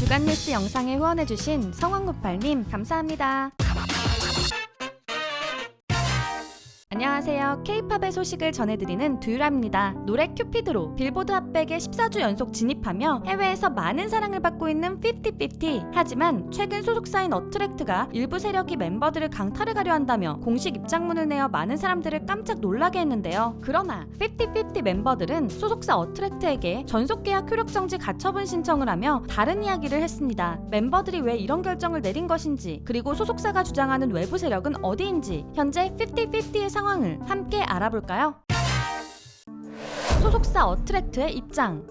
주간 뉴스 영상에 후원해주신 성황98님 감사합니다. 안녕하세요. K-팝의 소식을 전해드리는 두유라입니다. 노래 큐피드로 빌보드 핫백에 14주 연속 진입하며 해외에서 많은 사랑을 받고 있는 50/50. 하지만 최근 소속사인 어트랙트가 일부 세력이 멤버들을 강탈을 가려 한다며 공식 입장문을 내어 많은 사람들을 깜짝 놀라게 했는데요. 그러나 50/50 멤버들은 소속사 어트랙트에게 전속계약 효력정지 가처분 신청을 하며 다른 이야기를 했습니다. 멤버들이 왜 이런 결정을 내린 것인지, 그리고 소속사가 주장하는 외부 세력은 어디인지, 현재 50/50의 상황을 함께 알아볼까요? 소속사 어트랙트의 입장.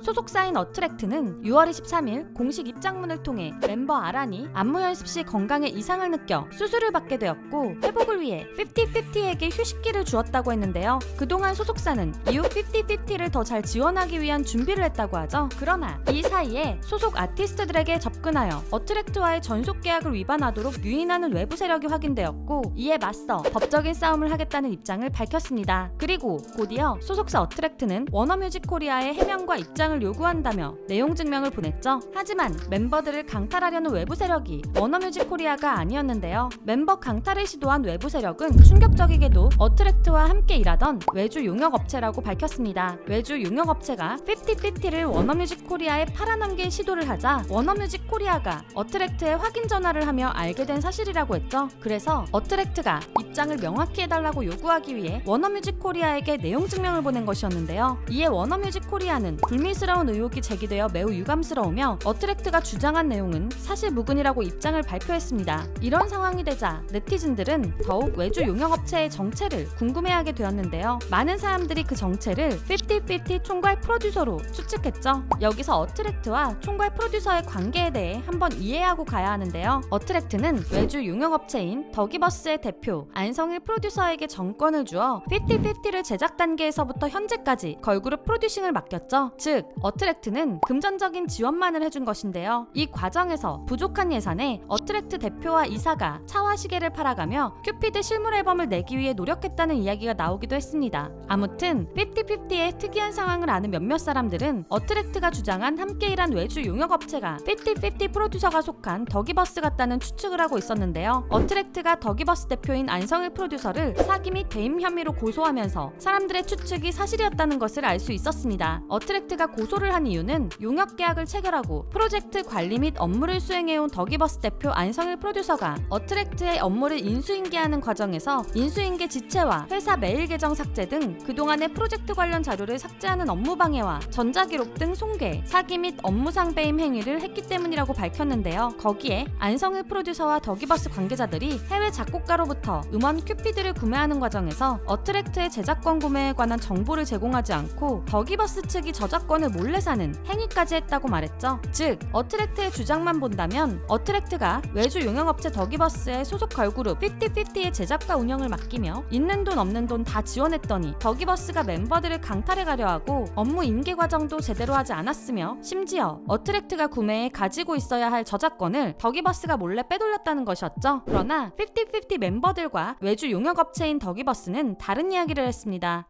소속사인 어트랙트는 6월 23일 공식 입장문을 통해 멤버 아란이 안무 연습 시 건강에 이상을 느껴 수술을 받게 되었고, 회복을 위해 50/50에게 휴식기를 주었다고 했는데요. 그동안 소속사는 이후 50/50를 더 잘 지원하기 위한 준비를 했다고 하죠. 그러나 이 사이에 소속 아티스트들에게 접근하여 어트랙트와의 전속 계약을 위반하도록 유인하는 외부 세력이 확인되었고, 이에 맞서 법적인 싸움을 하겠다는 입장을 밝혔습니다. 그리고 곧이어 소속사 어트랙트는 워너뮤직코리아의 해명과 입장 을 요구한다며 내용 증명을 보냈죠. 하지만 멤버들을 강탈하려는 외부 세력이 워너뮤직코리아가 아니었는데요. 멤버 강탈을 시도한 외부 세력은 충격적이게도 어트랙트와 함께 일하던 외주 용역업체라고 밝혔습니다. 외주 용역업체가 50/50를 워너뮤직코리아에 팔아넘길 시도를 하자 워너뮤직코리아가 어트랙트에 확인 전화를 하며 알게 된 사실이라고 했죠. 그래서 어트랙트가 입장을 명확히 해달라고 요구하기 위해 워너뮤직코리아에게 내용 증명을 보낸 것이었는데요. 이에 워너뮤직코리아는 불미스러운 의혹이 제기되어 매우 유감스러우며 어트랙트가 주장한 내용은 사실무근이라고 입장을 발표했습니다. 이런 상황이 되자 네티즌들은 더욱 외주 용역업체의 정체를 궁금해하게 되었는데요. 많은 사람들이 그 정체를 50/50 총괄 프로듀서로 추측했죠. 여기서 어트랙트와 총괄 프로듀서의 관계에 대해 한번 이해하고 가야 하는데요. 어트랙트는 외주 용역업체인 더기버스의 대표 안성일 프로듀서에게 정권을 주어 50/50를 제작 단계에서부터 현재까지 걸그룹 프로듀싱을 맡겼죠. 즉, 어트랙트는 금전적인 지원만을 해준 것인데요. 이 과정에서 부족한 예산에 어트랙트 대표와 이사가 차와 시계를 팔아가며 큐피드 실물 앨범을 내기 위해 노력했다는 이야기가 나오기도 했습니다. 아무튼 50/50의 특이한 상황을 아는 몇몇 사람들은 어트랙트가 주장한 함께 일한 외주 용역업체가 50/50 프로듀서가 속한 더기버스 같다는 추측을 하고 있었는데요. 어트랙트가 더기버스 대표인 안성일 프로듀서를 사기 및 배임 혐의로 고소하면서 사람들의 추측이 사실이었다는 것을 알 수 있었습니다. 어트랙트가 고소를 한 이유는 용역 계약을 체결하고 프로젝트 관리 및 업무를 수행해온 더기버스 대표 안성일 프로듀서가 어트랙트의 업무를 인수인계하는 과정에서 인수인계 지체와 회사 메일 계정 삭제 등 그동안의 프로젝트 관련 자료를 삭제하는 업무 방해와 전자기록 등 손괴, 사기 및 업무상 배임 행위를 했기 때문이라고 밝혔는데요. 거기에 안성일 프로듀서와 더기버스 관계자들이 해외 작곡가로부터 음원 큐피드를 구매하는 과정에서 어트랙트의 제작권 구매에 관한 정보를 제공하지 않고 더기버스 측이 저작권을 몰래 사는 행위까지 했다고 말했죠. 즉, 어트랙트의 주장만 본다면 어트랙트가 외주 용역업체 더기버스의 소속 걸그룹 50/50의 제작과 운영을 맡기며 있는 돈 없는 돈 다 지원했더니 더기버스가 멤버들을 강탈해 가려 하고 업무 인계 과정도 제대로 하지 않았으며 심지어 어트랙트가 구매해 가지고 있어야 할 저작권을 더기버스가 몰래 빼돌렸다는 것이었죠. 그러나 50/50 멤버들과 외주 용역업체인 더기버스는 다른 이야기를 했습니다.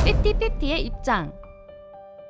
50/50의 입장.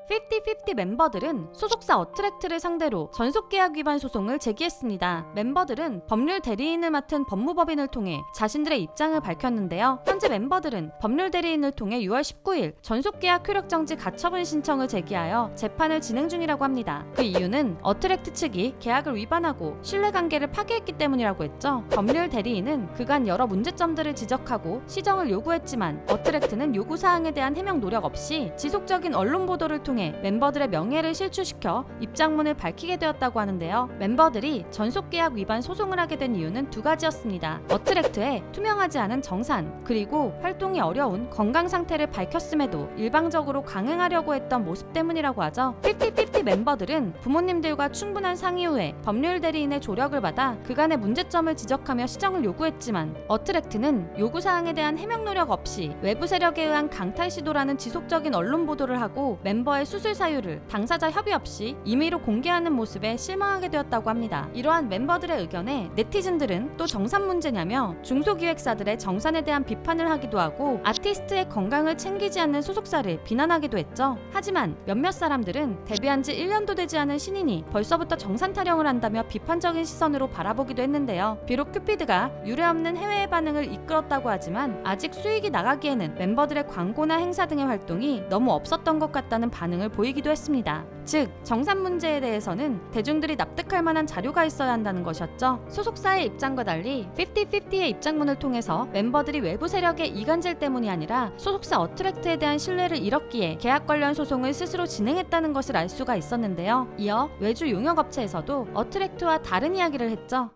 50/50 멤버들은 소속사 어트랙트를 상대로 전속계약 위반 소송을 제기했습니다. 멤버들은 법률 대리인을 맡은 법무법인을 통해 자신들의 입장을 밝혔는데요. 현재 멤버들은 법률 대리인을 통해 6월 19일 전속계약 효력정지 가처분 신청을 제기하여 재판을 진행 중이라고 합니다. 그 이유는 어트랙트 측이 계약을 위반하고 신뢰관계를 파괴했기 때문이라고 했죠. 법률 대리인은 그간 여러 문제점들을 지적하고 시정을 요구했지만 어트랙트는 요구사항에 대한 해명 노력 없이 지속적인 언론 보도를 통해 멤버들의 명예를 실추시켜 입장문을 밝히게 되었다고 하는데요. 멤버들이 전속계약 위반 소송을 하게 된 이유는 두 가지였습니다. 어트랙트의 투명하지 않은 정산, 그리고 활동이 어려운 건강 상태를 밝혔음에도 일방적으로 강행하려고 했던 모습 때문이라고 하죠. 50/50 멤버들은 부모님들과 충분한 상의 후에 법률 대리인의 조력을 받아 그간의 문제점을 지적하며 시정을 요구했지만 어트랙트는 요구사항에 대한 해명 노력 없이 외부 세력에 의한 강탈 시도라는 지속적인 언론 보도를 하고 멤버의 멤버들의 수술 사유를 당사자 협의 없이 임의로 공개하는 모습에 실망하게 되었다고 합니다. 이러한 멤버들의 의견에 네티즌들은 또 정산 문제냐며 중소기획사들의 정산에 대한 비판을 하기도 하고 아티스트의 건강을 챙기지 않는 소속사를 비난하기도 했죠. 하지만 몇몇 사람들은 데뷔한 지 1년도 되지 않은 신인이 벌써부터 정산 타령을 한다며 비판적인 시선으로 바라보기도 했는데요. 비록 큐피드가 유례없는 해외의 반응을 이끌었다고 하지만 아직 수익이 나가기에는 멤버들의 광고나 행사 등의 활동이 너무 없었던 것 같다는 반응을 보이기도 했습니다. 즉, 정산 문제에 대해서는 대중들이 납득할 만한 자료가 있어야 한다는 것이었죠. 소속사의 입장과 달리 50-50의 입장문을 통해서 멤버들이 외부 세력의 이간질 때문이 아니라 소속사 어트랙트에 대한 신뢰를 잃었기에 계약 관련 소송을 스스로 진행했다는 것을 알 수가 있었는데요. 이어 외주 용역업체에서도 어트랙트와 다른 이야기를 했죠.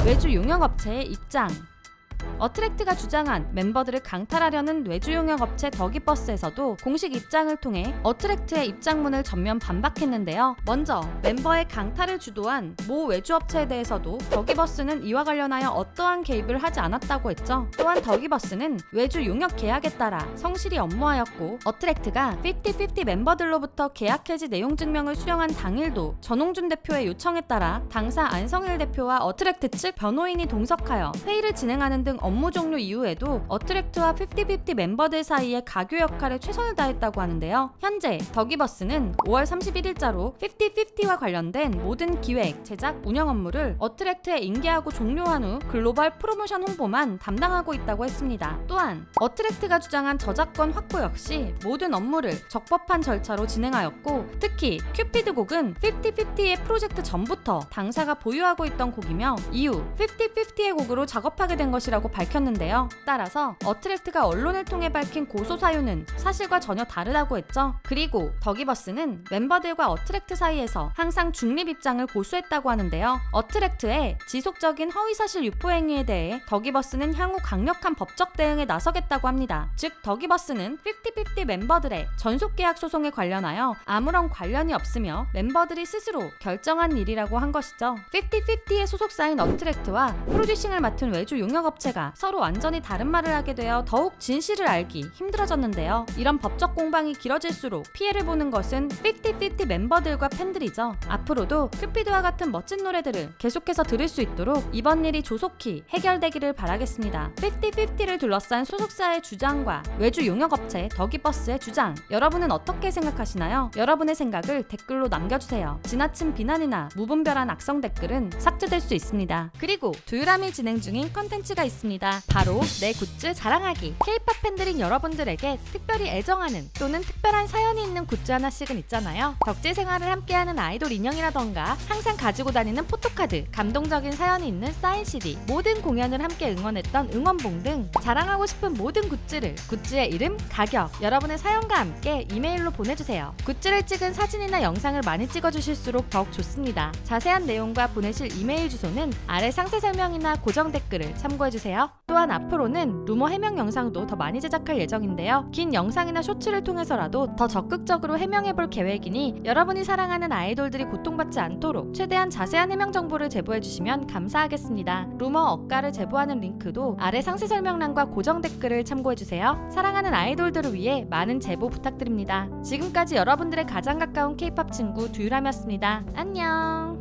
외주 용역업체의 입장. 어트랙트가 주장한 멤버들을 강탈하려는 외주용역업체 더기버스에서도 공식 입장을 통해 어트랙트의 입장문을 전면 반박했는데요. 먼저 멤버의 강탈을 주도한 모 외주업체에 대해서도 더기버스는 이와 관련하여 어떠한 개입을 하지 않았다고 했죠. 또한 더기버스는 외주 용역 계약에 따라 성실히 업무하였고 어트랙트가 50-50 멤버들로부터 계약 해지 내용 증명을 수령한 당일도 전홍준 대표의 요청에 따라 당사 안성일 대표와 어트랙트 측 변호인이 동석하여 회의를 진행하는 등 업무 종료 이후에도 어트랙트와 50-50 멤버들 사이의 가교 역할에 최선을 다했다고 하는데요. 현재 더기버스는 5월 31일자로 50-50와 관련된 모든 기획, 제작, 운영 업무를 어트랙트에 인계하고 종료한 후 글로벌 프로모션 홍보만 담당하고 있다고 했습니다. 또한 어트랙트가 주장한 저작권 확보 역시 모든 업무를 적법한 절차로 진행하였고 특히 큐피드 곡은 50-50의 프로젝트 전부터 당사가 보유하고 있던 곡이며 이후 50-50의 곡으로 작업하게 된 것이라고 밝혔는데요. 따라서 어트랙트가 언론을 통해 밝힌 고소 사유는 사실과 전혀 다르다고 했죠. 그리고 더기버스는 멤버들과 어트랙트 사이에서 항상 중립 입장을 고수했다고 하는데요. 어트랙트의 지속적인 허위사실 유포 행위에 대해 더기버스는 향후 강력한 법적 대응에 나서겠다고 합니다. 즉 더기버스는 50-50 멤버들의 전속계약 소송에 관련하여 아무런 관련이 없으며 멤버들이 스스로 결정한 일이라고 한 것이죠. 50-50의 소속사인 어트랙트와 프로듀싱을 맡은 외주 용역업체가 서로 완전히 다른 말을 하게 되어 더욱 진실을 알기 힘들어졌는데요. 이런 법적 공방이 길어질수록 피해를 보는 것은 50-50 멤버들과 팬들이죠. 앞으로도 큐피드와 같은 멋진 노래들을 계속해서 들을 수 있도록 이번 일이 조속히 해결되기를 바라겠습니다. 50-50를 둘러싼 소속사의 주장과 외주 용역업체 더기버스의 주장, 여러분은 어떻게 생각하시나요? 여러분의 생각을 댓글로 남겨주세요. 지나친 비난이나 무분별한 악성 댓글은 삭제될 수 있습니다. 그리고 두유람이 진행 중인 컨텐츠가 있습니다. 바로 내 굿즈 자랑하기. K-POP 팬들인 여러분들에게 특별히 애정하는 또는 특별한 사연이 있는 굿즈 하나씩은 있잖아요. 덕질 생활을 함께하는 아이돌 인형이라던가 항상 가지고 다니는 포토카드, 감동적인 사연이 있는 사인 CD, 모든 공연을 함께 응원했던 응원봉 등 자랑하고 싶은 모든 굿즈를 굿즈의 이름, 가격, 여러분의 사연과 함께 이메일로 보내주세요. 굿즈를 찍은 사진이나 영상을 많이 찍어주실수록 더욱 좋습니다. 자세한 내용과 보내실 이메일 주소는 아래 상세 설명이나 고정 댓글을 참고해주세요. 또한 앞으로는 루머 해명 영상도 더 많이 제작할 예정인데요. 긴 영상이나 쇼츠를 통해서라도 더 적극적으로 해명해볼 계획이니 여러분이 사랑하는 아이돌들이 고통받지 않도록 최대한 자세한 해명 정보를 제보해주시면 감사하겠습니다. 루머 억가를 제보하는 링크도 아래 상세 설명란과 고정 댓글을 참고해주세요. 사랑하는 아이돌들을 위해 많은 제보 부탁드립니다. 지금까지 여러분들의 가장 가까운 K-POP 친구 두유람이었습니다. 안녕.